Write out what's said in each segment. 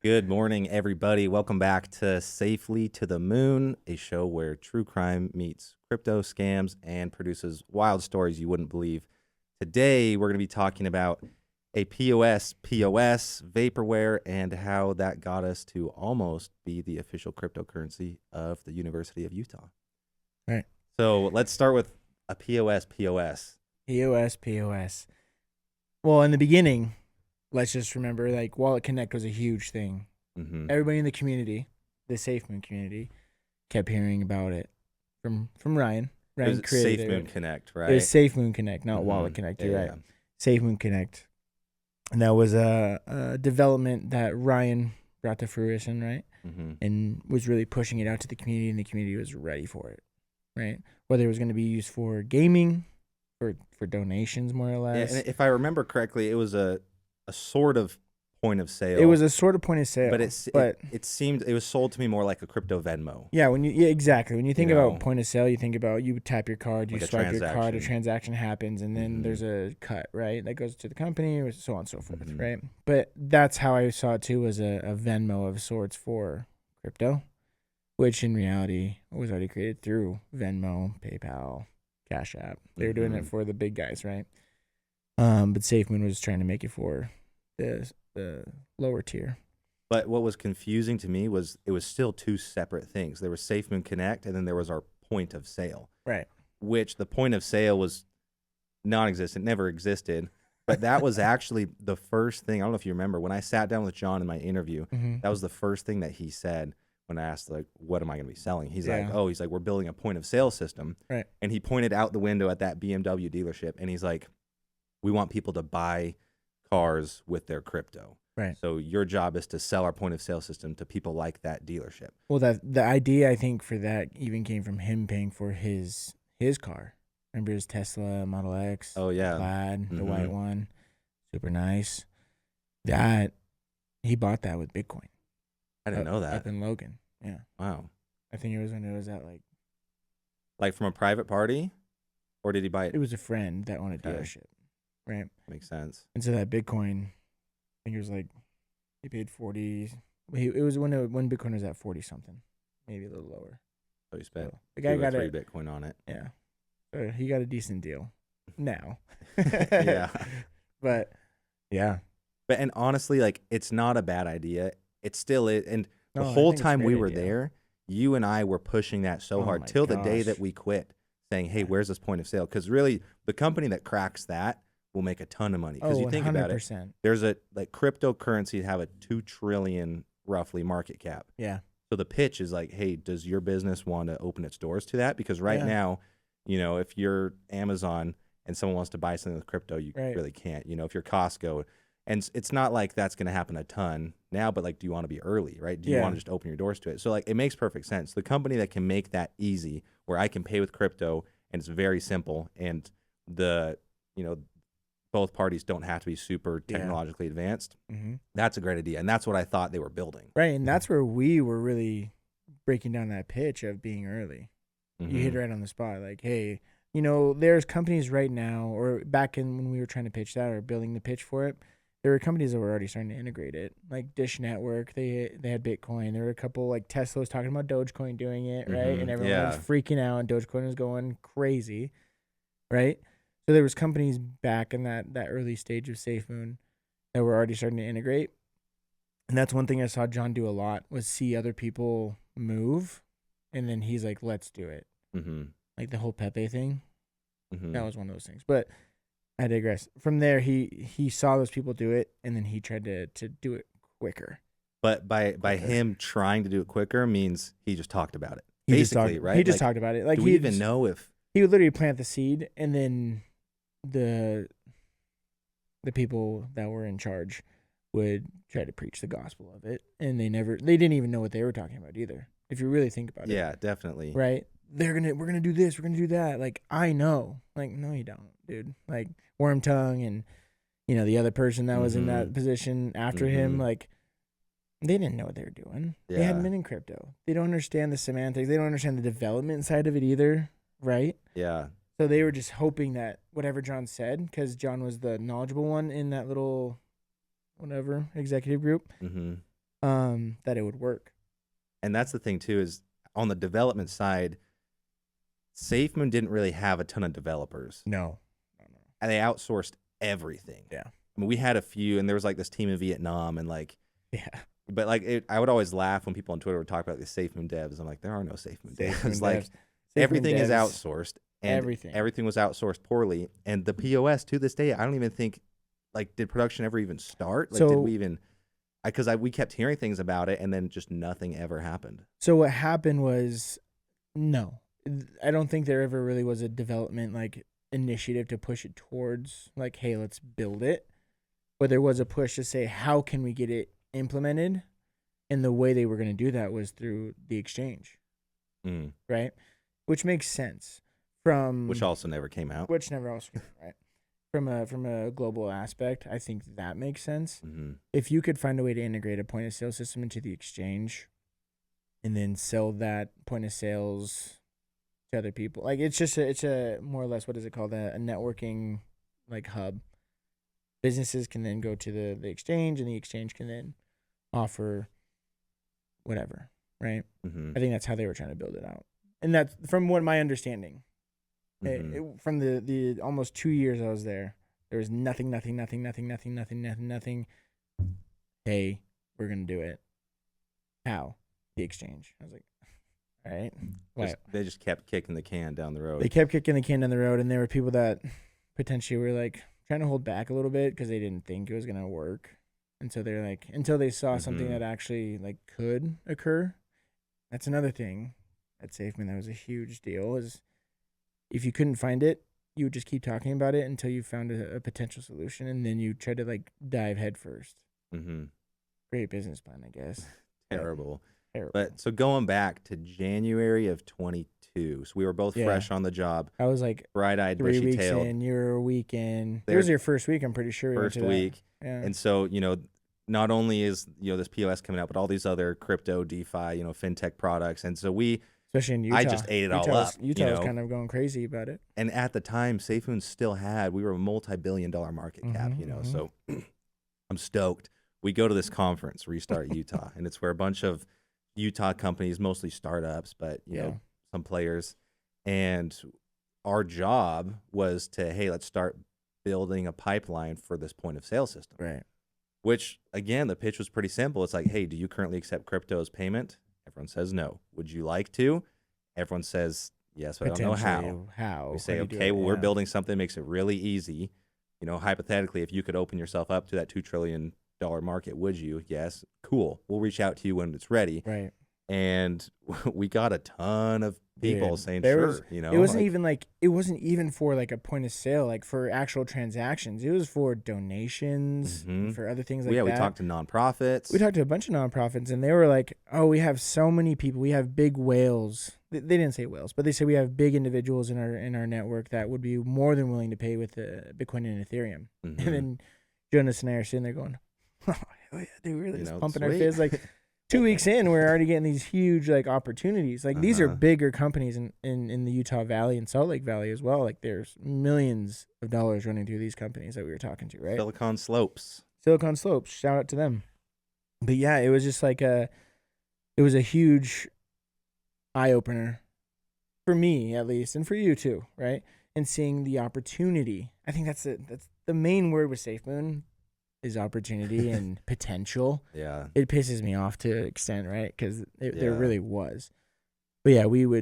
Good morning, everybody. Welcome back to Safely to the Moon, a show where true crime meets crypto scams and produces wild stories you wouldn't believe. Today, we're going to be talking about a POS POS, vaporware, and how that got us to almost be the official cryptocurrency of the University of Utah. Right. So let's start with a POS POS. POS POS. Well, in the beginning, let's just remember, like, Wallet Connect was a huge thing. Mm-hmm. Everybody in the community, the SafeMoon community, kept hearing about it from Ryan. Ryan It was created SafeMoon it. Connect, right? It was SafeMoon Connect, not Mm-hmm. Wallet Connect. You're Yeah, right. SafeMoon Connect. And that was a development that Ryan brought to fruition, right? Mm-hmm. And was really pushing it out to the community, and the community was ready for it, right? Whether it was going to be used for gaming, for donations, more or less. Yeah, and if I remember correctly, it was a sort of point of sale. It was a sort of point of sale, but it seemed it was sold to me more like a crypto Venmo. Yeah, exactly. When you think know, about point of sale, you think about you tap your card, you Like a swipe your card, a transaction. transaction happens, and then Mhm. there's a cut, right? That goes to the company, or so on and so forth, Mhm. right? But that's how I saw it too, was a Venmo of sorts for crypto, which in reality was already created through Venmo, PayPal, Cash App. They were doing it for the big guys, right? But SafeMoon was trying to make it for the lower tier. But what was confusing to me was it was still two separate things. There was SafeMoon Connect, and then there was our point of sale. Right. Which the point of sale was non-existent, never existed. But that was actually the first thing. I don't know if you remember when I sat down with John in my interview. Mm-hmm. That was the first thing that he said when I asked, like, what am I going to be selling? He's Yeah. like, we're building a point of sale system. Right. And he pointed out the window at that BMW dealership, and he's like, we want people to buy cars with their crypto. Right. So your job is to sell our point of sale system to people like that dealership. Well, the idea, I think, for that even came from him paying for his car. Remember his Tesla Model X? Oh, yeah. Plaid, the Mhm. white one. Super nice. That, he bought that with Bitcoin. I didn't know that. Up in Logan. Yeah. Wow. I think it was when it was at, Like from a private party? Or did he buy it? it was a friend that owned a Okay. dealership. Right. Makes sense. And so that Bitcoin, I think it was he paid 40. It was when Bitcoin was at 40 something, maybe a little lower. So he spent So the guy 2 or got 3 it. Bitcoin on it. Yeah. He got a decent deal now. Yeah. But yeah. But and honestly, like, it's not a bad idea. It still is. And the No, I whole think it's a time we great were idea. there, you and I were pushing that so Oh hard my till the day gosh. that we quit, saying, hey, Yeah. where's this point of sale? Because really, the company that cracks that will make a ton of money. Because you think about it, 100%. there's cryptocurrencies have a 2 trillion roughly market cap. Yeah. So the pitch is like, hey, does your business want to open its doors to that? Because right Yeah. now, if you're Amazon and someone wants to buy something with crypto, you Right. really can't. If you're Costco, and it's not like that's going to happen a ton now, but like, do you want to be early, right? Do you Yeah. want to just open your doors to it? So like, it makes perfect sense. The company that can make that easy, where I can pay with crypto and it's very simple, and both parties don't have to be super Yeah. technologically advanced. Mm-hmm. That's a great idea, and that's what I thought they were building. Right. And that's where we were really breaking down that pitch of being early. You hit it right on the spot. Like, hey, there's companies right now, or back in when we were trying to pitch that or building the pitch for it, there were companies that were already starting to integrate it. Like Dish Network, they had Bitcoin. There were a couple, like Tesla was talking about Dogecoin doing it, right? Mhm. And everyone Yeah. was freaking out, and Dogecoin was going crazy, right? So there was companies back in that early stage of SafeMoon that were already starting to integrate. And that's one thing I saw John do a lot, was see other people move, and then he's like, let's do it. Mm-hmm. Like the whole Pepe thing. Mm-hmm. That was one of those things. But I digress. From there, he saw those people do it, and then he tried to do it quicker. But by Quicker. him trying to do it quicker means he just talked about it. He just Basically, talked, right? He just Like, talked about it. Like do he we even know if he would literally plant the seed, and then the people that were in charge would try to preach the gospel of it, and they didn't even know what they were talking about either. If you really think about it. Yeah, definitely. Right? We're gonna do this, we're gonna do that. Like, I know. Like, no, you don't, dude. Like Worm Tongue and the other person that was in that position after him, Mhm. like, they didn't know what they were doing. They hadn't Yeah. been in crypto. They don't understand the semantics. They don't understand the development side of it either, right? Yeah. So they were just hoping that whatever John said, because John was the knowledgeable one in that little whatever executive group, Mm-hmm. that it would work. And that's the thing too, is on the development side, SafeMoon didn't really have a ton of developers. No. And they outsourced everything. Yeah. I mean, we had a few, and there was like this team in Vietnam, and like, Yeah. but like, I would always laugh when people on Twitter would talk about the SafeMoon devs. I'm like, there are no SafeMoon devs. Like, everything is outsourced, and everything was outsourced poorly. And the POS to this day, I don't even think, like, did production ever even start? Like, did we even? Because we kept hearing things about it, and then just nothing ever happened. So what happened was, no, I don't think there ever really was a development like initiative to push it towards like, hey, let's build it. But there was a push to say, how can we get it implemented? And the way they were going to do that was through the exchange, right? Which makes sense which also never came out. Which never also came out, right? From a global aspect, I think that makes sense. Mm-hmm. If you could find a way to integrate a point of sale system into the exchange, and then sell that point of sales to other people, like it's a more or less, what is it called, a networking like hub. Businesses can then go to the exchange, and the exchange can then offer whatever, right? Mm-hmm. I think that's how they were trying to build it out, and that's from what my understanding. From the almost 2 years I was there was nothing. Hey, we're gonna do it. How? The exchange. I was like, all right. They just kept kicking the can down the road. They kept kicking the can down the road, and there were people that potentially were like trying to hold back a little bit because they didn't think it was gonna work, and so they're like, until they saw something that actually like could occur. That's another thing at SafeMoon that was a huge deal, is if you couldn't find it, you would just keep talking about it until you found a potential solution, and then you try to like dive head first. Great business plan, I guess. Terrible. But so going back to January of 22, so we were both fresh on the job. I was like bright-eyed, 3 weeks bushy-tailed. in. You were a week in. It was your first week, I'm pretty sure. First week. Yeah. And so, not only is, this POS coming out, but all these other crypto, DeFi, fintech products. And so especially in Utah. I just ate it all up. Utah was kind of going crazy about it. And at the time, SafeMoon we were a multi-billion-dollar market cap, so I'm stoked. We go to this conference, Restart Utah, and it's where a bunch of Utah companies, mostly startups, but, some players. And our job was to, hey, let's start building a pipeline for this point of sale system. Right. Which, again, the pitch was pretty simple. It's like, hey, do you currently accept crypto as payment? Everyone says no. Would you like to? Everyone says yes, but I don't know how. How? We say, okay, well, we're building something that makes it really easy. Hypothetically, if you could open yourself up to that $2 trillion market, would you? Yes. Cool. We'll reach out to you when it's ready. Right. And we got a ton of people saying sure. It wasn't even for like a point of sale, like for actual transactions. It was for donations, for other things like that. We talked to nonprofits. We talked to a bunch of nonprofits, and they were like, "Oh, we have so many people. We have big whales." They didn't say whales, but they said we have big individuals in our network that would be more than willing to pay with Bitcoin and Ethereum. And then Jonas and I are sitting there going, "Oh hell yeah, dude, we're really just pumping our fists like." 2 weeks in, we're already getting these huge like opportunities. Like these are bigger companies in the Utah Valley and Salt Lake Valley as well. Like there's millions of dollars running through these companies that we were talking to, right? Silicon Slopes. Shout out to them. But yeah, it was just like it was a huge eye opener for me at least, and for you too, right? And seeing the opportunity. I think that's the main word with SafeMoon. Is opportunity and potential. Yeah. It pisses me off to an extent, right? Because there really was. But yeah, we I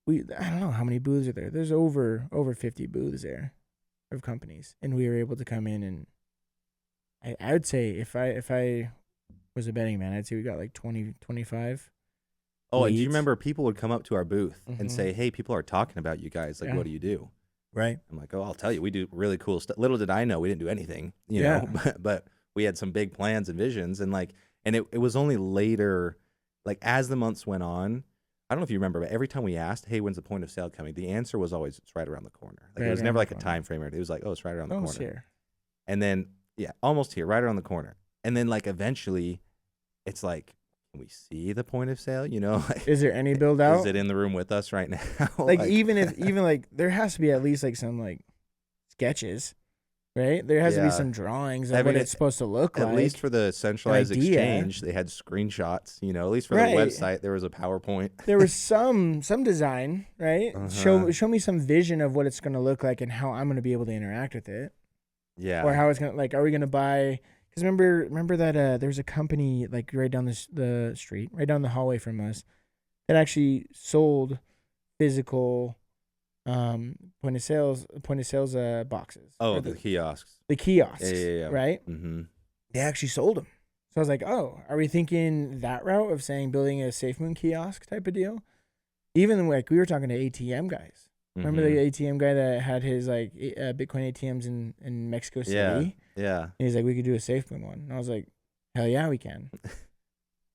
don't know how many booths are there. There's over 50 booths there of companies. And we were able to come in, and I would say if I was a betting man, I'd say we got like 20, 25. Oh, and do you remember people would come up to our booth and say, hey, people are talking about you guys. Like, what do you do? Right. I'm like, oh, I'll tell you, we do really cool stuff. Little did I know we didn't do anything, know, but we had some big plans and visions, and it was only later, like as the months went on, I don't know if you remember, but every time we asked, hey, when's the point of sale coming? The answer was always, it's right around the corner. Like it was never like a time frame. It was like, oh, it's right around the corner. Here. And then, almost here, right around the corner. And then like eventually it's like, can we see the point of sale? Is there any build out? Is it in the room with us right now? Like even like there has to be at least like some like sketches. right? There has to be Yeah. some drawings I of mean, what it's supposed to look like. At least for the centralized idea. exchange, they had screenshots. You know, at least for Right. the website, there was a PowerPoint. There was some design, right? Show me some vision of what it's going to look like and how I'm going to be able to interact with it. Yeah. Or how it's going to, like, are we going to buy, because remember that there was a company like right down the street, right down the hallway from us, that actually sold physical point of sales boxes. Oh, the kiosks. The kiosks, Yeah. right? Mm-hmm. They actually sold them. So I was like, oh, are we thinking that route of saying building a SafeMoon kiosk type of deal? Even like we were talking to ATM guys. Remember the ATM guy that had his like Bitcoin ATMs in Mexico City? Yeah. And he's like, we could do a SafeMoon one. And I was like, hell yeah, we can.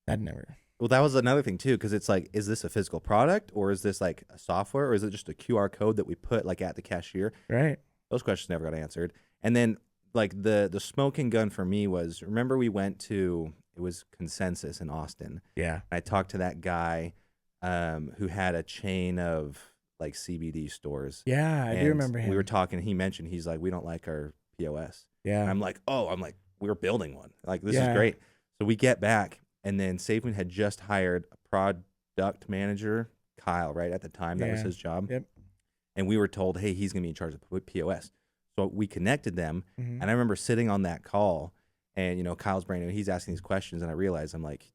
That never. Well, that was another thing too, because it's like, is this a physical product or is this like a software or is it just a QR code that we put like at the cashier? Right. Those questions never got answered. And then like the smoking gun for me was, remember we went to, it was Consensus in Austin. Yeah. I talked to that guy who had a chain of like CBD stores. Yeah, I do remember him. We were talking, he mentioned, he's like, we don't like our POS. Yeah. And I'm like, we're building one. Like, this is great. So we get back, and then SafeMoon had just hired a product manager, Kyle, right at the time. That was his job. Yep. And we were told, hey, he's going to be in charge of POS. So we connected them. Mm-hmm. And I remember sitting on that call, and, you know, Kyle's brand new. He's asking these questions, and I realized, I'm like,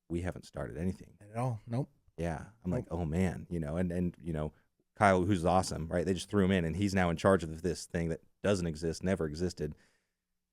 we haven't started anything. Not at all. Nope. Yeah. I'm like, oh, man. You know, and you know, Kyle, who's awesome, right? They just threw him in, and he's now in charge of this thing that doesn't exist, never existed.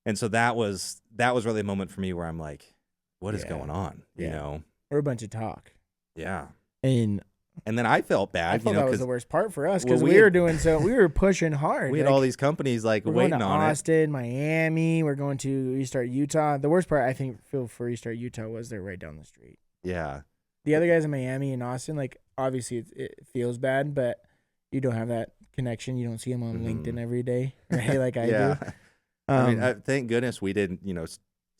And so that was really a moment for me where I'm like, what is going on? You know? We're a bunch of talk. Yeah. And then I felt bad. I thought that was the worst part for us because well, we were pushing hard. We had all these companies like waiting on Austin, Miami. We're going to Restart Utah. The worst part, I think, for Restart Utah was they're right down the street. Yeah. The other guys in Miami and Austin, like, obviously it feels bad, but you don't have that connection. You don't see them on LinkedIn every day, right? Like I do. I mean, thank goodness we didn't, you know,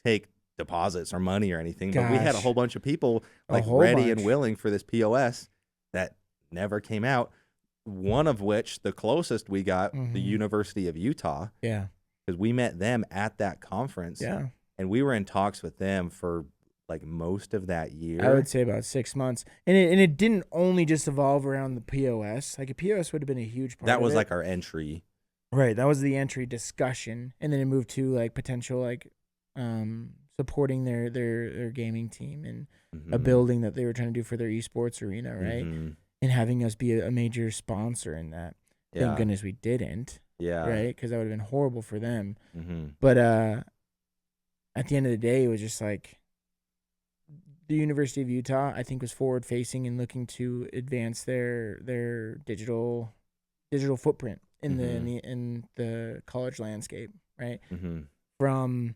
take deposits or money or anything, but we had a whole bunch of people like ready and willing for this POS that never came out. One of which, the closest we got, the University of Utah. Yeah. Because we met them at that conference. Yeah. And we were in talks with them for like most of that year. I would say about 6 months. And it didn't only just evolve around the POS. Like a POS would have been a huge part that of was it. like our entry. Right. That was the entry discussion. And then it moved to like potential like supporting their gaming team and a building that they were trying to do for their esports arena, right? And having us be a major sponsor in that. Yeah. Thank goodness we didn't. Yeah. Right? Because that would have been horrible for them. But at the end of the day, it was just like the University of Utah, I think, was forward facing and looking to advance their digital footprint in the college landscape, right? From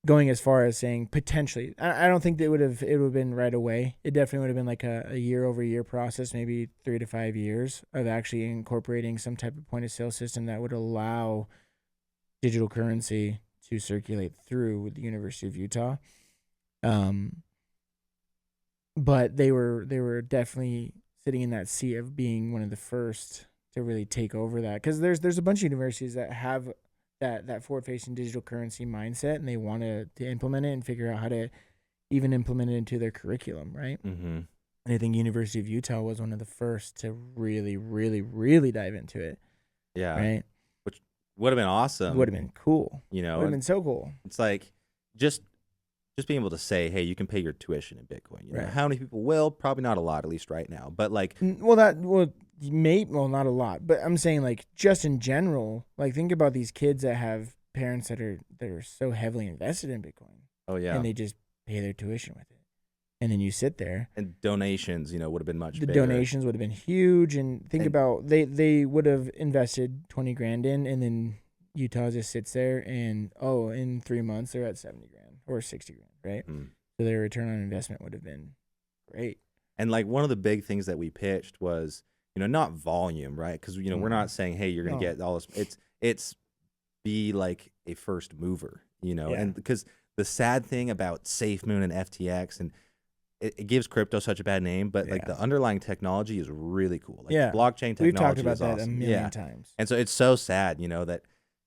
going as far as saying potentially, I don't think that it would have been right away. It definitely would have been like a year-over-year process, maybe 3 to 5 years of actually incorporating some type of point of sale system that would allow digital currency to circulate through the University of Utah. But they were definitely sitting in that seat of being one of the first to really take over that, because there's a bunch of universities that have that forward-facing digital currency mindset, and they want to implement it and figure out how to even implement it into their curriculum, right? And I think University of Utah was one of the first to really, really, really dive into it. Yeah. Right? Which would have been awesome. Would have been cool. You know? Would have been so cool. It's like just being able to say, hey, you can pay your tuition in Bitcoin. You know? Right. How many people will? Probably not a lot, at least right now. But like, not a lot, but I'm saying like just in general, like think about these kids that have parents that are so heavily invested in Bitcoin. Oh yeah. And they just pay their tuition with it. And then you sit there. And donations, you know, would have been much bigger. The donations would have been huge. And think about they would have invested 20 grand in, and then Utah just sits there and in 3 months they're at 70 grand or 60 grand, right? So their return on investment would have been great. And like one of the big things that we pitched was, you know, not volume, right? Because, you know, we're not saying, hey, you're going to get all this. It's be like a first mover, you know? And because the sad thing about SafeMoon and FTX, and it gives crypto such a bad name, but like the underlying technology is really cool. Like blockchain technology we've talked about is that awesome. a million times. And so it's so sad, you know, that,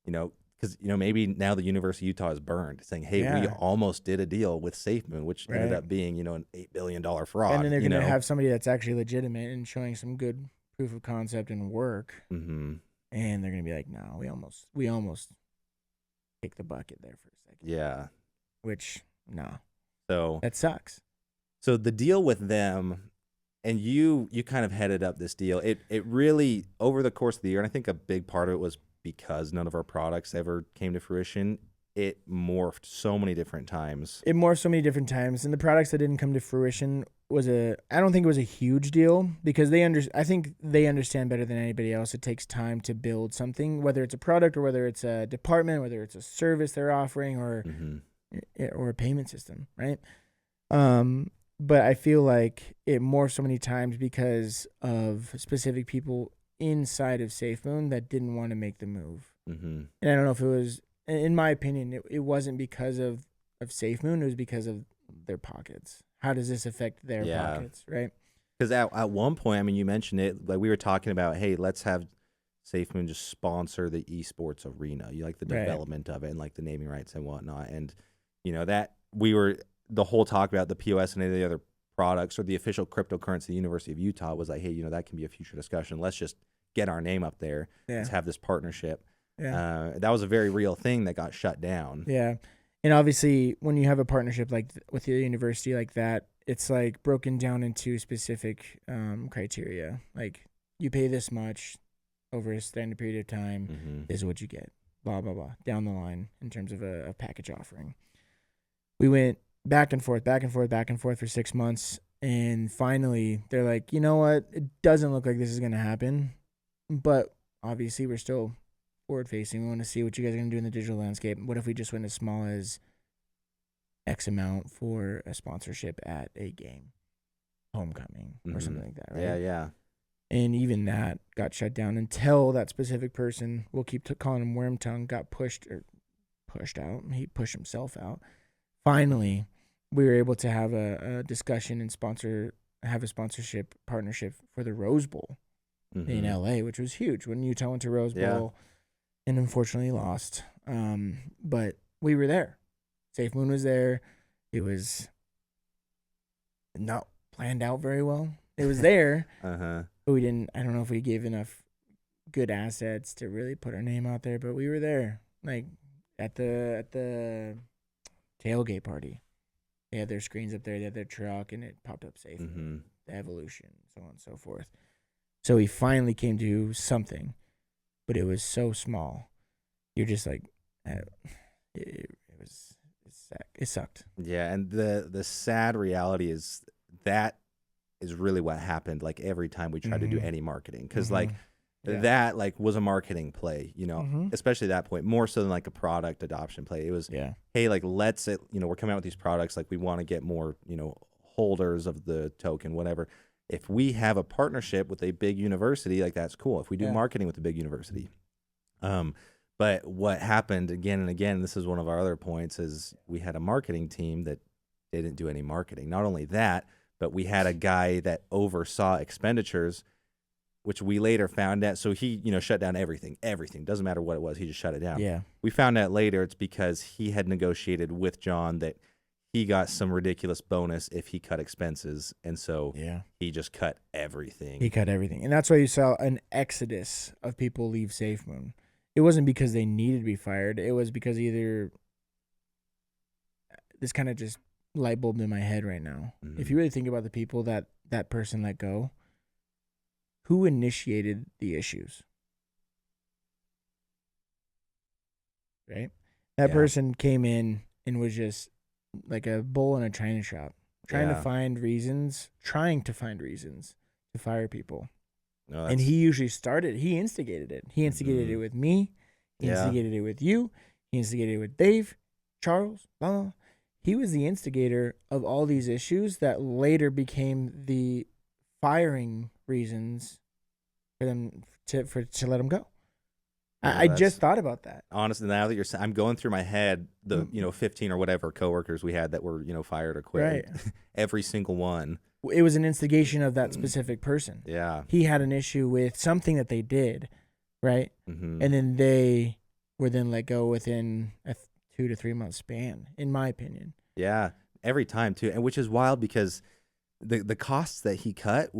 you know, because maybe now the University of Utah is burned, saying, "Hey, we Yeah. almost did a deal with SafeMoon, which ended Right. up being an $8 billion fraud." And then they're going to have somebody that's actually legitimate and showing some good proof of concept and work. Mm-hmm. And they're going to be like, no, we almost kicked the bucket there for a second. Yeah. Which, no. So that sucks. So the deal with them, and you kind of headed up this deal. It really, over the course of the year, and I think a big part of it was because none of our products ever came to fruition. It morphed so many different times. And the products that didn't come to fruition I don't think it was a huge deal, because I think they understand better than anybody else. It takes time to build something, whether it's a product or whether it's a department, whether it's a service they're offering or a payment system, right? But I feel like it morphed so many times because of specific people inside of SafeMoon that didn't want to make the move. And I don't know if it was, in my opinion, it wasn't because of SafeMoon. It was because of their pockets. How does this affect their pockets, right? Because at one point, I mean, you mentioned it, like we were talking about, hey, let's have SafeMoon just sponsor the esports arena. You like the development of it and like the naming rights and whatnot. And, that we were, the whole talk about the POS and any of the other products or the official cryptocurrency of the University of Utah was like, hey, that can be a future discussion. Let's just get our name up there. Let's have this partnership. That was a very real thing that got shut down. Yeah. And obviously, when you have a partnership like with your university like that, it's like broken down into specific criteria. Like, you pay this much over a standard period of time. This is what you get. Blah, blah, blah. Down the line in terms of a package offering. We went back and forth for 6 months. And finally, they're like, you know what? It doesn't look like this is going to happen. But obviously, we're still forward-facing. We want to see what you guys are going to do in the digital landscape. What if we just went as small as X amount for a sponsorship at a game, homecoming, or something like that, right? Yeah. And even that got shut down until that specific person, we'll keep calling him Wormtongue, got pushed out. He pushed himself out. Finally, we were able to have a discussion and have a sponsorship partnership for the Rose Bowl in LA, which was huge when Utah went to Rose Bowl. And unfortunately lost. But we were there. SafeMoon was there. It was not planned out very well. It was there. But we didn't, I don't know if we gave enough good assets to really put our name out there, but we were there. Like at the tailgate party. They had their screens up there, they had their truck, and it popped up SafeMoon, the Evolution, so on and so forth. So we finally came to something. But it was so small. You're just like, it sucked. Yeah, and the sad reality is that is really what happened. Like every time we tried to do any marketing, because that was a marketing play, especially at that point, more so than like a product adoption play. It was, hey, like let's we're coming out with these products, like we want to get more holders of the token, whatever. If we have a partnership with a big university, like that's cool. If we do marketing with a big university. But what happened again and again, this is one of our other points, is we had a marketing team that didn't do any marketing. Not only that, but we had a guy that oversaw expenditures, which we later found out. So he, shut down everything. Doesn't matter what it was. He just shut it down. Yeah. We found out later it's because he had negotiated with John that he got some ridiculous bonus if he cut expenses, and so he just cut everything. And that's why you saw an exodus of people leave SafeMoon. It wasn't because they needed to be fired. It was because either this kind of just light bulbed in my head right now. If you really think about the people that person let go, who initiated the issues? Right? That person came in and was just like a bull in a china shop, trying to find reasons to fire people. No, and he usually he instigated it. He instigated it with me. He instigated it with you. He instigated it with Dave, Charles, blah, blah. He was the instigator of all these issues that later became the firing reasons for them to let him go. I just thought about that. Honestly, now that you're saying, I'm going through my head the 15 or whatever coworkers we had that were fired or quit. Right. Every single one. It was an instigation of that specific person. Yeah. He had an issue with something that they did, right? And then they were then let go within a 2 to 3 month span, in my opinion. Yeah, every time too, and which is wild because the costs that he cut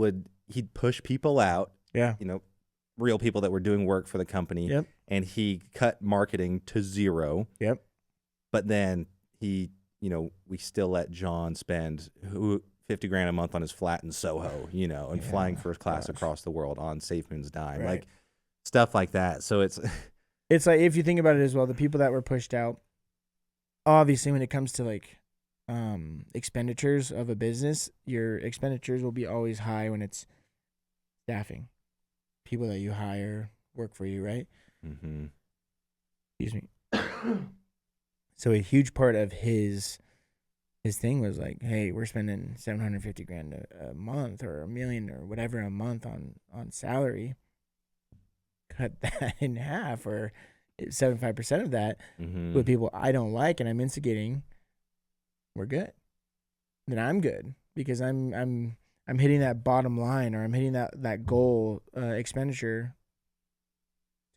he'd push people out. Yeah. Real people that were doing work for the company. Yep. And he cut marketing to zero. Yep. But then we still let John spend $50,000 a month on his flat in Soho, and flying first class across the world on SafeMoon's dime, like stuff like that. So it's like, if you think about it as well, the people that were pushed out, obviously when it comes to like expenditures of a business, your expenditures will be always high when it's staffing, people that you hire work for you, right? Mm-hmm. Excuse me. So a huge part of his thing was like, hey, we're spending $750,000 a month or $1 million or whatever a month on salary. Cut that in half, or 75% of that with people I don't like and I'm instigating. We're good. Then I'm good because I'm hitting that bottom line, or I'm hitting that goal expenditure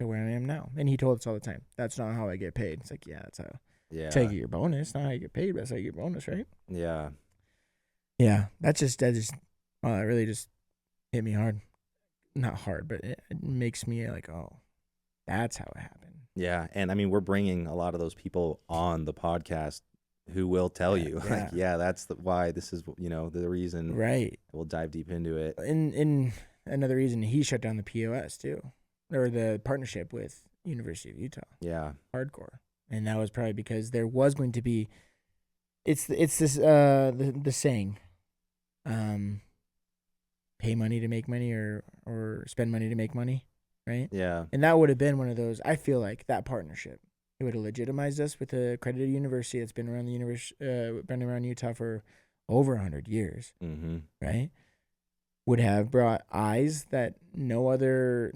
to where I am now. And he told us all the time, that's not how I get paid. It's like, yeah, that's how. Yeah. That's how you get your bonus. Not how you get paid, but that's how you get your bonus, right? Yeah. Yeah. That really just hit me hard. Not hard, but it makes me like, oh, that's how it happened. Yeah. And I mean, we're bringing a lot of those people on the podcast who will tell you, like, that's why this is, the reason. Right. We'll dive deep into it. And another reason he shut down the POS too, or the partnership with University of Utah. Yeah. Hardcore. And that was probably because there was going to be, it's this the saying, pay money to make money, or spend money to make money, right? Yeah. And that would have been one of those. I feel like that partnership, it would have legitimized us with a accredited university that's been around been around Utah for over 100 years, right? Would have brought eyes that no other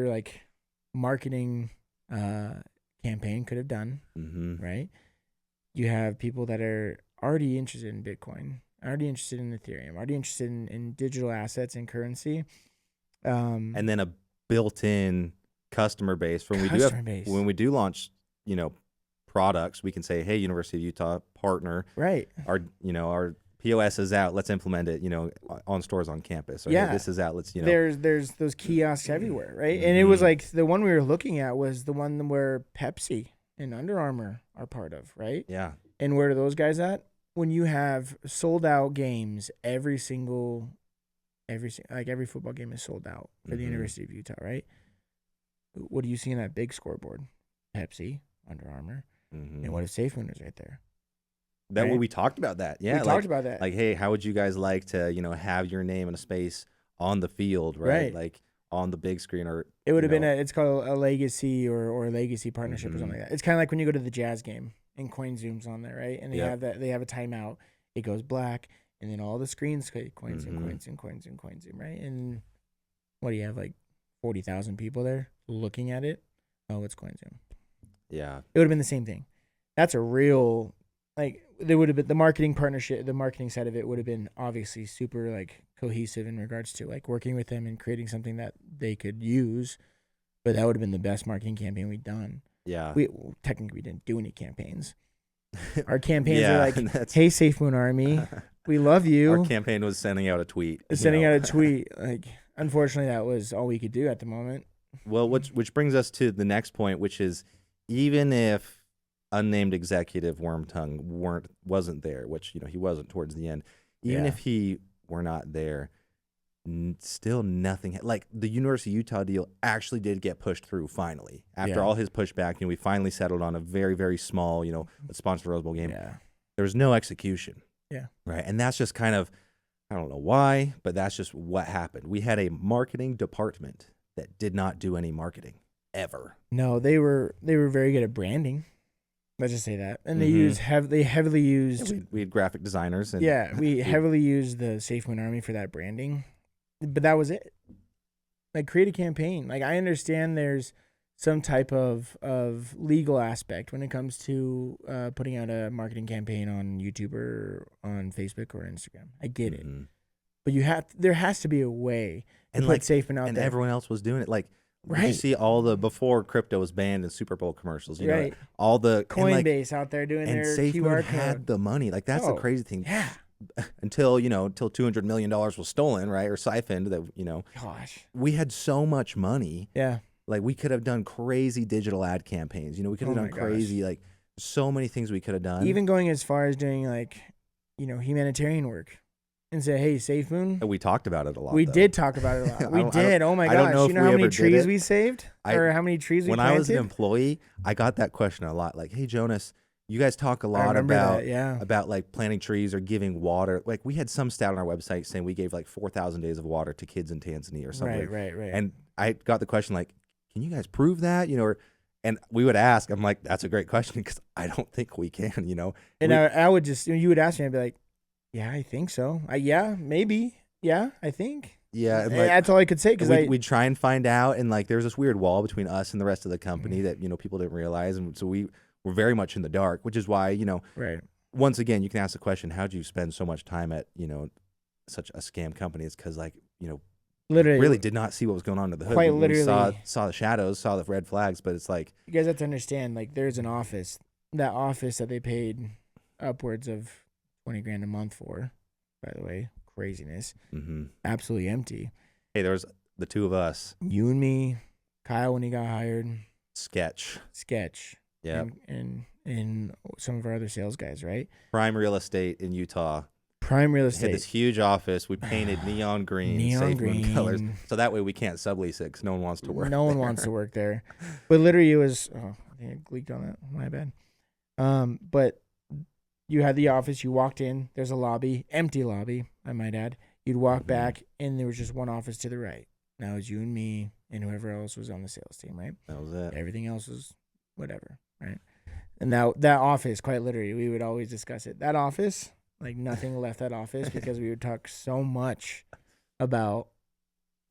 like marketing campaign could have done, right? You have people that are already interested in Bitcoin, already interested in Ethereum, already interested in digital assets and currency, and then a built-in customer base when we do launch, products. We can say, hey, University of Utah partner, right? Our POS is out. Let's implement it, on stores on campus. Or, hey, this is out. Let's, There's those kiosks everywhere, right? And it was like the one we were looking at was the one where Pepsi and Under Armour are part of, right? Yeah. And where are those guys at? When you have sold out games, every football game is sold out for the University of Utah, right? What do you see in that big scoreboard? Pepsi, Under Armour, and what if SafeMoon is right there? We talked about that. Yeah, we talked about that. Like, hey, how would you guys like to, have your name in a space on the field, right? Like on the big screen, or it would have been it's called a legacy or a legacy partnership or something like that. It's kind of like when you go to the Jazz game and CoinZoom's on there, right? And they have that. They have a timeout. It goes black, and then all the screens say CoinZoom, right? And what do you have, like 40,000 people there looking at it? Oh, it's CoinZoom. Yeah, it would have been the same thing. That's a real, like, there would have been the marketing partnership, the marketing side of it would have been obviously super like cohesive in regards to like working with them and creating something that they could use. But that would have been the best marketing campaign we'd done. Yeah. Technically we didn't do any campaigns. Our campaigns were like, hey, SafeMoon Army, we love you. Our campaign was sending out a tweet. Like, unfortunately, that was all we could do at the moment. Well, which brings us to the next point, which is, even if unnamed executive Wormtongue wasn't there, which he wasn't towards the end, even if he were not there, still nothing. Like, the University of Utah deal actually did get pushed through finally after all his pushback. We finally settled on a very, very small, sponsored Rose Bowl game. Yeah, there was no execution. Yeah, right, and that's just kind of, I don't know why, but that's just what happened. We had a marketing department that did not do any marketing ever. No, they were very good at branding. Let's just say that. And they heavily used. Yeah, we had graphic designers. And we heavily used the SafeMoon Army for that branding. But that was it. Like, create a campaign. Like, I understand there's some type of legal aspect when it comes to putting out a marketing campaign on YouTube or on Facebook or Instagram. I get it. But there has to be a way to put SafeMoon out there. And everyone else was doing it. Like Did you see all the before crypto was banned in Super Bowl commercials? You know, all the Coinbase out there doing and their SafeMoon QR had code. the money. Like that's the crazy thing. Yeah. Until $200 million was stolen, right, or siphoned. That Gosh, we had so much money. Yeah. Like we could have done crazy digital ad campaigns. We could have done crazy like so many things we could have done. Even going as far as doing like, humanitarian work. And say, hey, SafeMoon. We talked about it a lot. We did talk about it a lot. We did. Oh my gosh! Don't know you know how many trees we saved, or how many trees we planted? When I was an employee, I got that question a lot. Like, hey, Jonas, you guys talk a lot about like planting trees or giving water. Like we had some stat on our website saying we gave like 4,000 days of water to kids in Tanzania or something. Right. And I got the question like, can you guys prove that? And we would ask. I'm like, that's a great question because I don't think we can. And I would just, you would ask me, I'd be like, yeah, I think so. Yeah, maybe. Yeah, I think. Yeah, and that's all I could say because we'd try and find out, and like there's this weird wall between us and the rest of the company that people didn't realize, and so we were very much in the dark, which is why right. Once again, you can ask the question, how do you spend so much time at such a scam company? It's because literally really did not see what was going on under the hood. Quite literally saw the shadows, saw the red flags, but it's like you guys have to understand. Like there's an office, that they paid upwards of $20,000 a month for, by the way, craziness. Absolutely empty. Hey, there was the two of us. You and me, Kyle when he got hired. Sketch. Yeah. And some of our other sales guys, right? Prime real estate in Utah. Prime real estate. We had this huge office. We painted neon green, SafeMoon colors, so that way we can't sublease it because no one wants to work. No one wants to work there. But literally, it was. Oh, I think I leaked on that. My bad. But you had the office. You walked in. There's a lobby, empty lobby, I might add. You'd walk back, and there was just one office to the right. Now it was you and me and whoever else was on the sales team, right? That was it. Everything else was whatever, right? And that office, quite literally, we would always discuss it. That office, like nothing left that office because we would talk so much about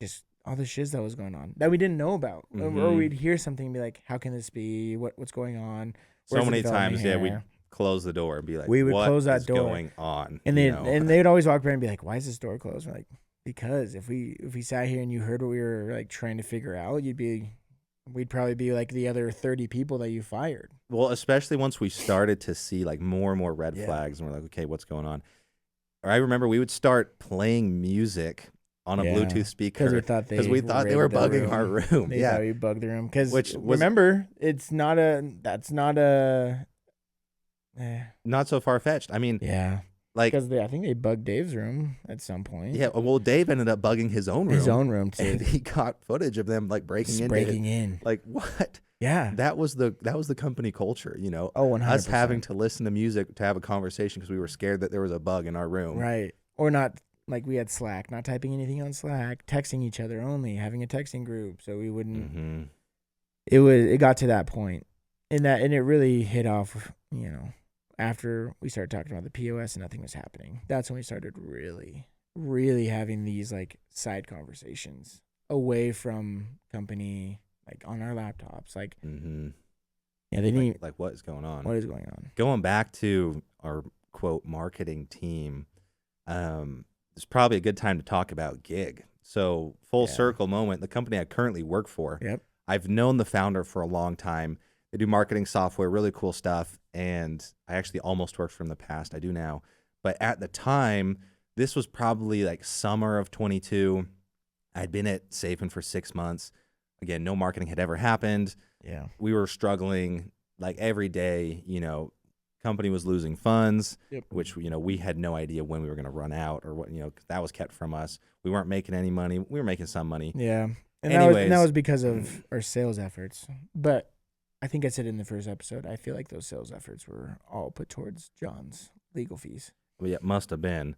just all the shiz that was going on that we didn't know about, or we'd hear something and be like, "How can this be? What's going on?" So many times, we'd close the door and be like, we would close that door. Going on? And they'd always walk around and be like, "Why is this door closed?" We're like, because if we sat here and you heard what we were like trying to figure out, we'd probably be like the other 30 people that you fired. Well, especially once we started to see like more and more red flags, and we're like, okay, what's going on? Or I remember we would start playing music on a Bluetooth speaker because we thought they were bugging our room. They thought we bugged the room because remember, it's not not so far fetched. I mean, like because I think they bugged Dave's room at some point. Yeah, well, Dave ended up bugging his own room too, and he got footage of them like breaking in. Like what? Yeah, that was the company culture, Oh, 100%. Us having to listen to music to have a conversation because we were scared that there was a bug in our room, right? Or not. Like we had Slack, not typing anything on Slack, texting each other only, having a texting group, so we wouldn't. It got to that point, and it really hit off. After we started talking about the POS and nothing was happening, that's when we started really, really having these like side conversations away from company, like on our laptops, like. Yeah, they need like what is going on? What is going on? Going back to our quote marketing team. It's probably a good time to talk about gig. So full circle moment, the company I currently work for, I've known the founder for a long time. They do marketing software, really cool stuff. And I actually almost worked for them in the past. I do now. But at the time, this was probably like summer of 22. I'd been at SafeMoon for 6 months. Again, no marketing had ever happened. Yeah. We were struggling like every day, company was losing funds, which, we had no idea when we were going to run out or what, that was kept from us. We weren't making any money. We were making some money. Yeah. And that was because of our sales efforts. But I think I said in the first episode, I feel like those sales efforts were all put towards John's legal fees. Well, yeah, it must have been.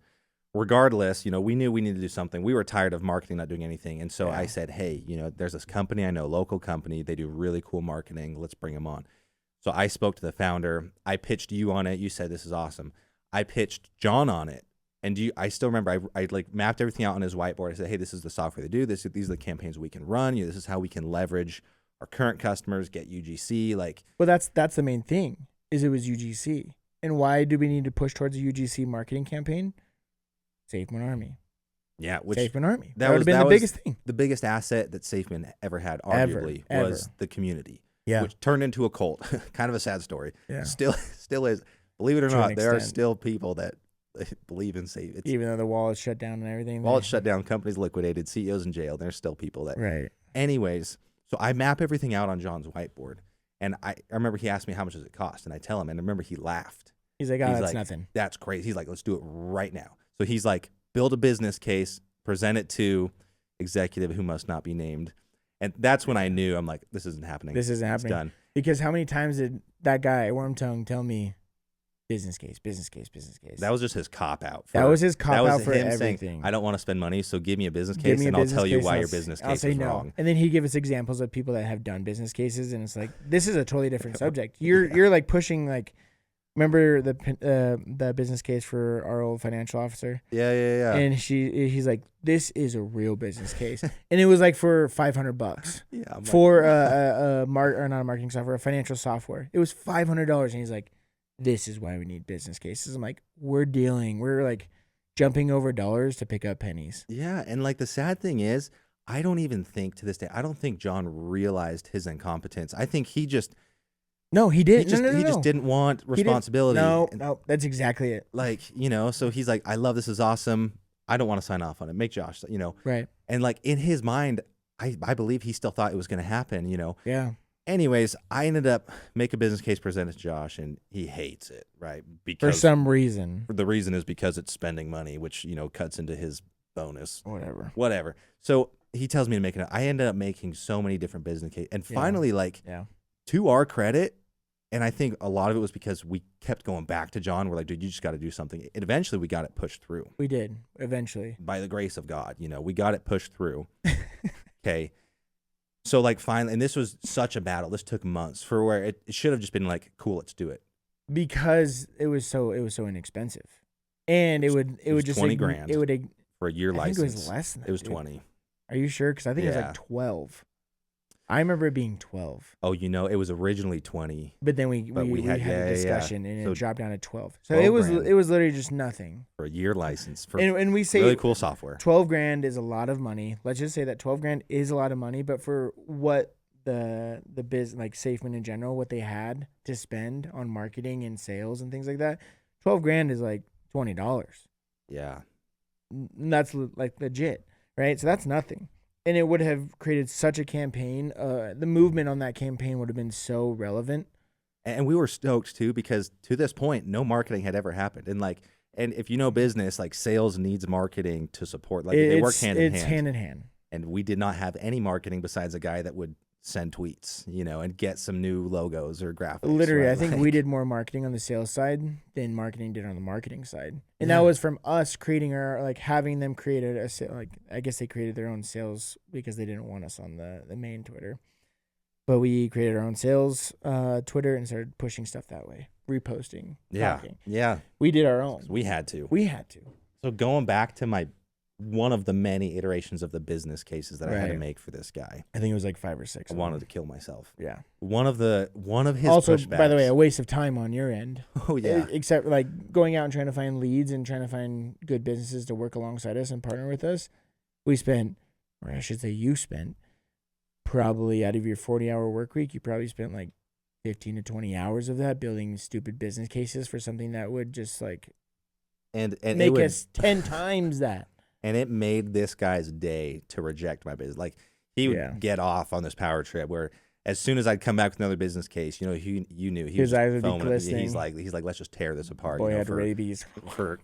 Regardless, we knew we needed to do something. We were tired of marketing, not doing anything. And so I said, hey, there's this company I know, local company. They do really cool marketing. Let's bring them on. So I spoke to the founder. I pitched you on it. You said, this is awesome. I pitched John on it. And I still remember I like mapped everything out on his whiteboard. I said, hey, this is the software they do. These are the campaigns we can run. This is how we can leverage our current customers, get UGC. Well, that's the main thing, is it was UGC. And why do we need to push towards a UGC marketing campaign? SafeMoon Army. Yeah, which SafeMoon Army. that That would was have been the biggest thing. the biggest asset that SafeMoon ever had, Ever, arguably, ever. was the community. Yeah. Which turned into a cult. Kind of a sad story. Yeah. Still is. Believe it or To an not, there are extent. still people that believe in Safe. It's Even though the wallet shut down and everything. wallets shut down, companies liquidated, CEOs in jail. There's still people that. Right. Anyways, so I map everything out on John's whiteboard, and I remember he asked me how much does it cost, and I tell him, and I remember he laughed. He's like, oh, He's that's like, nothing. That's crazy. He's like, let's do it right now. So he's like, build a business case, present it to executive who must not be named. And that's when I knew, I'm like, this isn't happening. This isn't happening. It's done. Because how many times did that guy, Wormtongue, tell me, business case, business case, business case? That was just his cop out. That was his cop out for him everything. saying, I don't want to spend money, so give me a business Give case, me a and I'll business tell you case, why and your business I'll case say is no. wrong. And then he give us examples of people that have done business cases, and it's like, this is a totally different subject. You're like pushing, like, remember the business case for our old financial officer? Yeah. And he's like, this is a real business case, and it was like for $500. Yeah. For or not a marketing software, a financial software. It was $500, and he's like, this is why we need business cases. I'm like, we're like jumping over dollars to pick up pennies. Yeah, and like the sad thing is, I don't even think to this day, I don't think John realized his incompetence. I think he just No, he did. He just didn't want responsibility. No, that's exactly it. Like, so he's like, I love this is awesome. I don't want to sign off on it. Make Josh, Right. And like in his mind, I believe he still thought it was going to happen, Yeah. Anyways, I ended up make a business case presented to Josh, and he hates it, right? For some reason. The reason is because it's spending money, which, cuts into his bonus. Whatever. So he tells me to make it. I ended up making so many different business cases. And finally, to our credit, and I think a lot of it was because we kept going back to John. We're like, dude, you just got to do something. And eventually we got it pushed through. We did, eventually. By the grace of God, we got it pushed through. Okay. So like finally, and this was such a battle. This took months for where it should have just been like, cool, let's do it. Because it was so inexpensive. And it would just $20,000. It would for a year license. I think it was less than that. It was 20. Are you sure? Because I think it was like 12. I remember it being 12. Oh, it was originally 20. But then we had a discussion and so it dropped down to 12. So it was literally just nothing. For a year license. For and we say really cool software. $12,000 is a lot of money. Let's just say that $12,000 is a lot of money, but for what the biz, like SafeMoon in general, what they had to spend on marketing and sales and things like that, $12,000 is like $20. Yeah. And that's like legit, right? So that's nothing. And it would have created such a campaign. The movement on that campaign would have been so relevant. And we were stoked too, because to this point, no marketing had ever happened. And if you know business, like sales needs marketing to support. Like they work hand in hand. It's hand in hand. And we did not have any marketing besides a guy that would send tweets, and get some new logos or graphics. Literally, right? I think we did more marketing on the sales side than marketing did on the marketing side. And that was from us creating having them create I guess they created their own sales because they didn't want us on the main Twitter. But we created our own sales Twitter and started pushing stuff that way, reposting, talking. Yeah. We did our own. We had to. So going back to one of the many iterations of the business cases that I had to make for this guy. I think it was like 5 or 6. I wanted to kill myself. Yeah. One of his also, pushbacks. by the way, a waste of time on your end. Oh yeah. Except like going out and trying to find leads and trying to find good businesses to work alongside us and partner with us. We spent, or I should say you spent, probably out of your 40-hour work week, you probably spent like 15 to 20 hours of that building stupid business cases for something that would just like and make us 10 times that. And it made this guy's day to reject my business. Like he would get off on this power trip where as soon as I'd come back with another business case, you knew he his was eyes would be foaming. glistening. He's like, let's just tear this apart. Boy had rabies for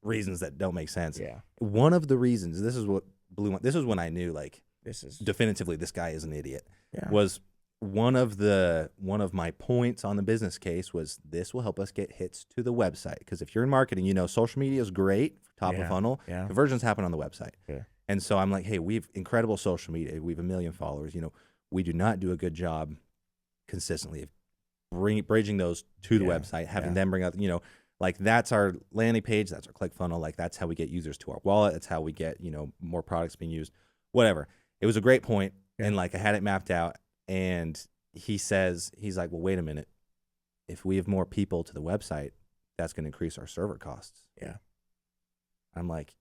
reasons that don't make sense. Yeah. One of the reasons, this is what blew. This is when I knew this is definitively this guy is an idiot. Yeah. Was one of my points on the business case was this will help us get hits to the website, because if you're in marketing, social media is great for top of funnel. Yeah. Conversions happen on the website. Yeah. And so I'm like, hey, we've incredible social media. We have 1 million followers. We do not do a good job consistently of bridging those to the website, having them bring out, that's our landing page, that's our click funnel, that's how we get users to our wallet, that's how we get, more products being used, whatever. It was a great point, and I had it mapped out, and he's like, well, wait a minute. If we have more people to the website, that's going to increase our server costs. Yeah. I'm like,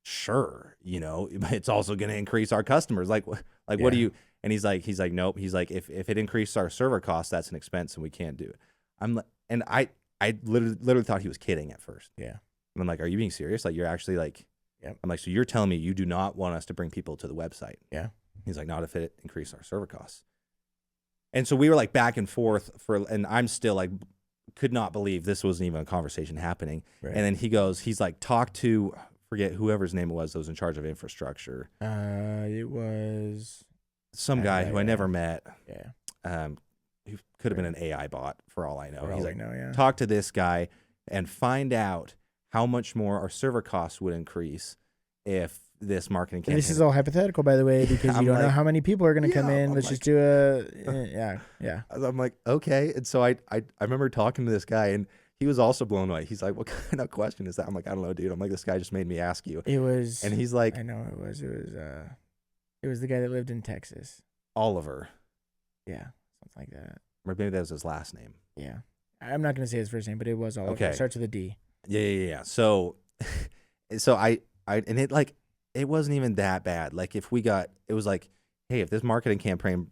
sure, it's also going to increase our customers. Like what do you, and he's like, nope. He's like, if it increases our server costs, that's an expense and we can't do it. I literally thought he was kidding at first. Yeah. And I'm like, are you being serious? Like, you're actually like, Yep. I'm like, so you're telling me you do not want us to bring people to the website? Yeah. He's like, not if it increased our server costs. And so we were like back and forth and I'm still like, could not believe this wasn't even a conversation happening. Right. And then he's like, talk to, forget whoever's name it was that was in charge of infrastructure. It was some guy who I never met. Yeah. Who could have been an AI bot for all I know. He's like, talk to this guy and find out how much more our server costs would increase if this marketing campaign. And this is all hypothetical, by the way, because you don't know how many people are going to come in. Let's just do yeah. I'm like, okay. And so I remember talking to this guy, and he was also blown away. He's like, what kind of question is that? I'm like, I don't know, dude. I'm like, this guy just made me ask you. It was. And he's like, I know it was the guy that lived in Texas. Oliver. Yeah, something like that. Or maybe that was his last name. Yeah. I'm not going to say his first name, but it was Oliver. Okay. It starts with a D. Yeah. So I and it like, it wasn't even that bad. Like it was like, hey, if this marketing campaign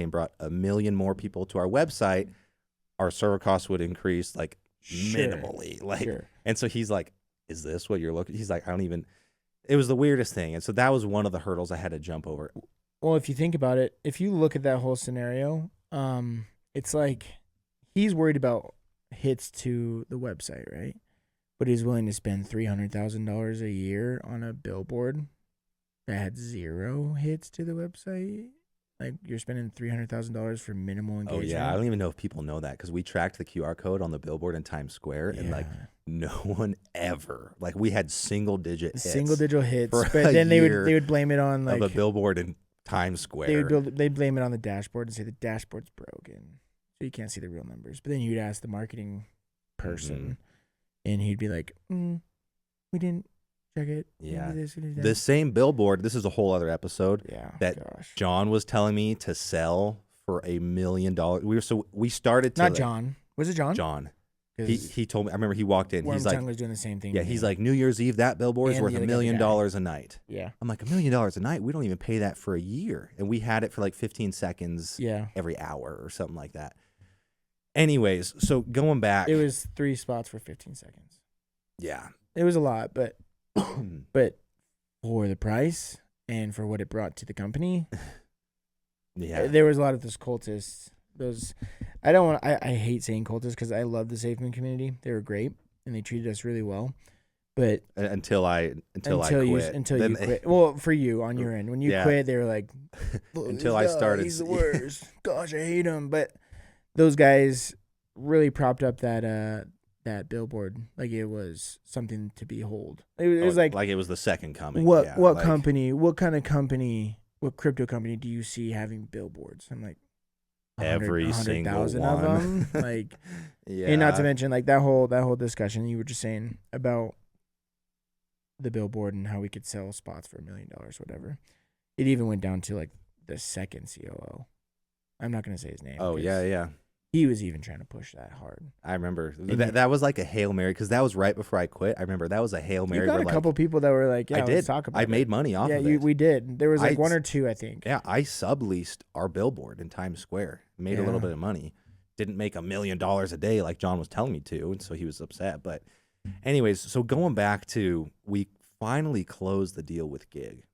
brought 1 million more people to our website, our server costs would increase like minimally. Like, and so he's like, is this what you're looking? He's like, it was the weirdest thing. And so that was one of the hurdles I had to jump over. Well, if you think about it, if you look at that whole scenario, it's like he's worried about hits to the website, right? But he's willing to spend $300,000 a year on a billboard that had 0 hits to the website. Like, you're spending $300,000 for minimal engagement. Oh, yeah. I don't even know if people know that because we tracked the QR code on the billboard in Times Square, and like no one ever. Like, we had single-digit hits. Single-digit hits. But then they would blame it on like of a billboard in Times Square. They'd blame it on the dashboard and say the dashboard's broken, so you can't see the real numbers. But then you'd ask the marketing person, and he'd be like, "We didn't check it. Yeah, we did the same billboard. This is a whole other episode. Yeah, that John was telling me to sell for $1 million. We started to not John. Was it John? John. He told me. I remember he walked in. He's like, was doing the same thing. Yeah, he's like, New Year's Eve, that billboard is worth $1 million a night. Yeah, I'm like, $1 million a night. We don't even pay that for a year, and we had it for like 15 seconds. Yeah, every hour or something like that. Anyways, so going back, it was 3 spots for 15 seconds. Yeah, it was a lot, but but for the price and for what it brought to the company, yeah, there was a lot of those cultists. I hate saying cultists because I love the SafeMoon community. They were great and they treated us really well. But until I quit. You quit. Well, for you on your end, when you quit, they were like, until I started. He's the worst. Gosh, I hate him. But those guys really propped up that billboard like it was something to behold. It was like it was the second coming. What company? What kind of company? What crypto company do you see having billboards? I'm like, every single one of them. Like, yeah. And not to mention like that whole discussion you were just saying about the billboard and how we could sell spots for $1 million, whatever. It even went down to like the second COO. I'm not gonna say his name. Oh yeah. He was even trying to push that hard. I remember that was like a Hail Mary because that was right before I quit. I remember that was a Hail Mary. You got a couple people that were like, "Yeah, let's talk about it." I made money off of it. Yeah, we did. There was like 1 or 2, I think. Yeah, I subleased our billboard in Times Square. Made a little bit of money. Didn't make $1 million a day like John was telling me to, and so he was upset. But anyways, so going back to, we finally closed the deal with Gig.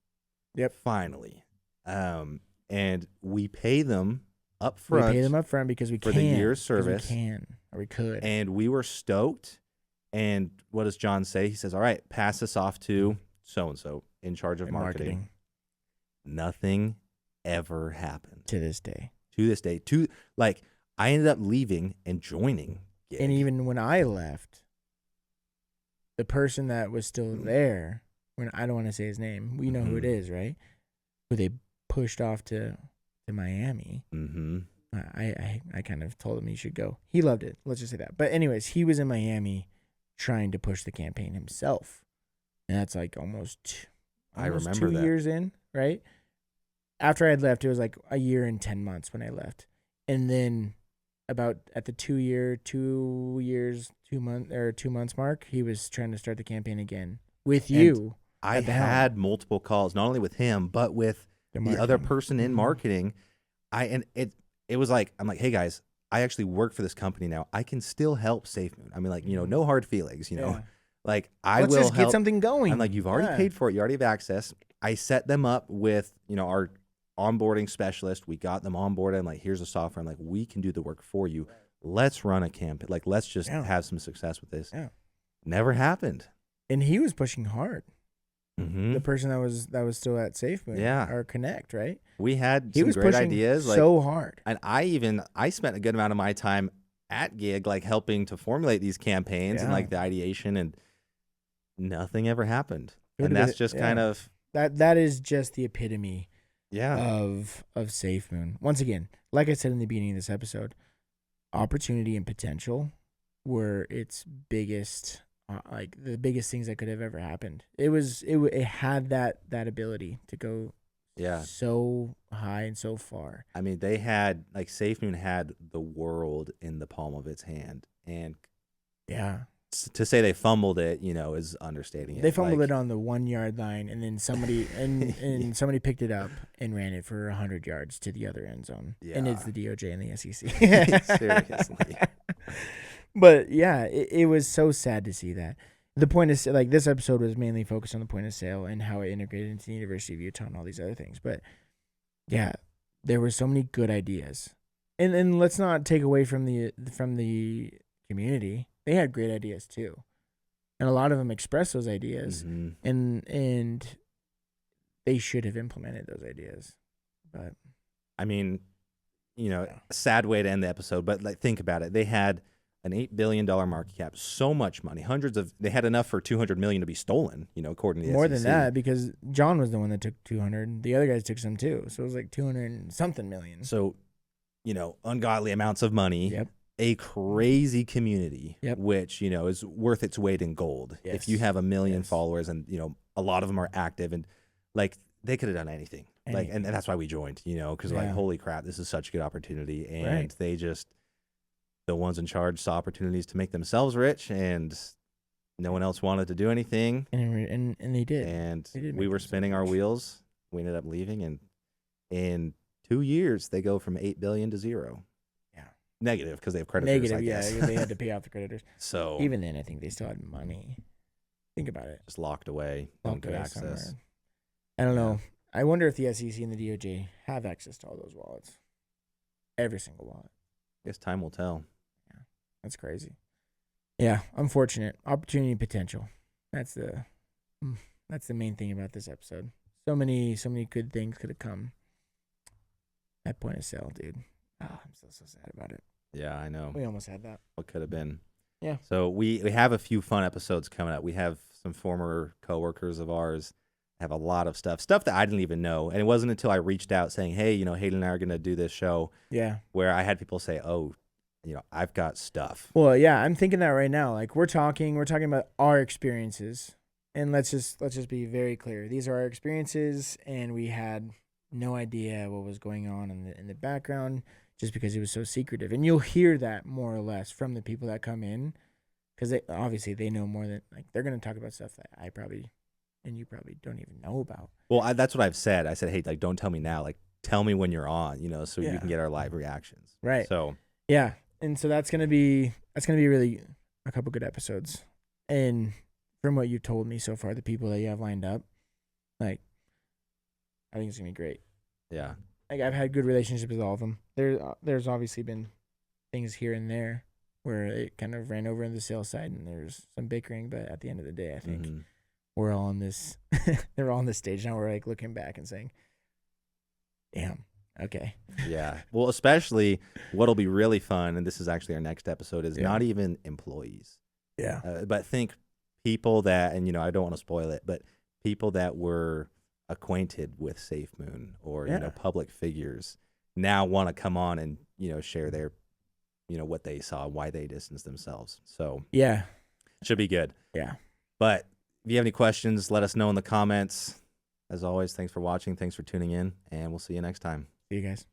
Yep. Finally. And we pay them up front. We pay them up front because we can. For the year's service. We could. And we were stoked. And what does John say? He says, all right, pass this off to so-and-so in charge of marketing. Nothing ever happened. To this day. I ended up leaving and joining Gig. And even when I left, the person that was still there, I don't want to say his name, we know who it is, right? Who they pushed off to Miami. Mm-hmm. I kind of told him he should go. He loved it. Let's just say that. But anyways, he was in Miami trying to push the campaign himself. And that's like almost I remember 2 years in, right? After I had left, it was like a year and 10 months when I left. And then about at the 2 months mark, he was trying to start the campaign again with you. I at the helm. had multiple calls, not only with him, but with the other person in Mhm. marketing. It was like, I'm like, hey guys, I actually work for this company now. I can still help SafeMoon. I mean, like, Mhm. no hard feelings, Yeah. like I Let's will just help. get something going. I'm like, you've already paid for it. You already have access. I set them up with, our onboarding specialist. We got them onboarded. I'm like, here's the software. I'm like, we can do the work for you. Let's run a campaign. Like, let's just have some success with this. Yeah. Never happened. And he was pushing hard. Mm-hmm. The person that was still at SafeMoon, or Connect, right? We had He some was great pushing ideas, so hard. And I spent a good amount of my time at Gig, like helping to formulate these campaigns and like the ideation, and nothing ever happened. And that's just kind of that is just the epitome Yeah. of SafeMoon. Once again, like I said in the beginning of this episode, opportunity and potential were its biggest, like the biggest things that could have ever happened. It had that ability to go so high and so far. I mean, they had, like, SafeMoon had the world in the palm of its hand, and to say they fumbled it, is understating it. They fumbled it on the 1 yard line, and then somebody and somebody picked it up and ran it for 100 yards to the other end zone. Yeah. And it's the DOJ and the SEC. Seriously. But yeah, it was so sad to see that. The point is, like, this episode was mainly focused on the point of sale and how it integrated into the University of Utah and all these other things. But yeah, there were so many good ideas, and let's not take away from the community. They had great ideas too, and a lot of them expressed those ideas, and they should have implemented those ideas. But I mean, a sad way to end the episode, but like, think about it. They had an $8 billion market cap, so much money, they had enough for $200 million to be stolen, according to the more SEC. than that, because John was the one that took 200. The other guys took some too, so it was like 200 and something million. So, ungodly amounts of money. Yep. A crazy community, Yep. which, is worth its weight in gold. Yes. If you have 1 million followers and, a lot of them are active, and like, they could have done anything. Like, and that's why we joined, because like, holy crap, this is such a good opportunity. And they just, the ones in charge saw opportunities to make themselves rich, and no one else wanted to do anything. And they did. And they did we were spinning our wheels. We ended up leaving, and in 2 years, they go from 8 billion to 0. Yeah. Negative, because they have creditors. Negative, I guess. They had to pay off the creditors. So even then, I think they still had money. Think about it. Just locked away. Don't get access. Somewhere. I don't know. I wonder if the SEC and the DOJ have access to all those wallets. Every single wallet. I guess time will tell. Yeah, that's crazy. Yeah, unfortunate. Opportunity and potential. That's the main thing about this episode. So many good things could have come. That point of sale, dude. Oh, I'm so sad about it. Yeah, I know. We almost had that. What could have been. Yeah. So we have a few fun episodes coming up. We have some former coworkers of ours have a lot of stuff that I didn't even know. And it wasn't until I reached out saying, hey, Hayden and I are going to do this show. Yeah. Where I had people say, oh, I've got stuff. Well, yeah, I'm thinking that right now. Like, we're talking about our experiences. And let's just be very clear. These are our experiences, and we had no idea what was going on in the background just because it was so secretive. And you'll hear that more or less from the people that come in, because they know more than, like, they're going to talk about stuff that I probably and you probably don't even know about. Well, that's what I've said. I said, hey, like, don't tell me now. Like, tell me when you're on, so you can get our live reactions. Right. So yeah, and so that's gonna be really a couple good episodes. And from what you've told me so far, the people that you have lined up, like, I think it's gonna be great. Yeah. Like, I've had good relationships with all of them. There's obviously been things here and there where it kind of ran over in the sales side, and there's some bickering. But at the end of the day, I think we're all on this. They're all on this stage now. We're like looking back and saying, "Damn, okay." Yeah. Well, especially what'll be really fun, and this is actually our next episode, is not even employees. Yeah. But think people that, and I don't want to spoil it, but people that were acquainted with SafeMoon or public figures now want to come on and share their what they saw, why they distanced themselves. So yeah, should be good. Yeah. But if you have any questions, let us know in the comments. As always, thanks for watching, thanks for tuning in, and we'll see you next time. See you guys.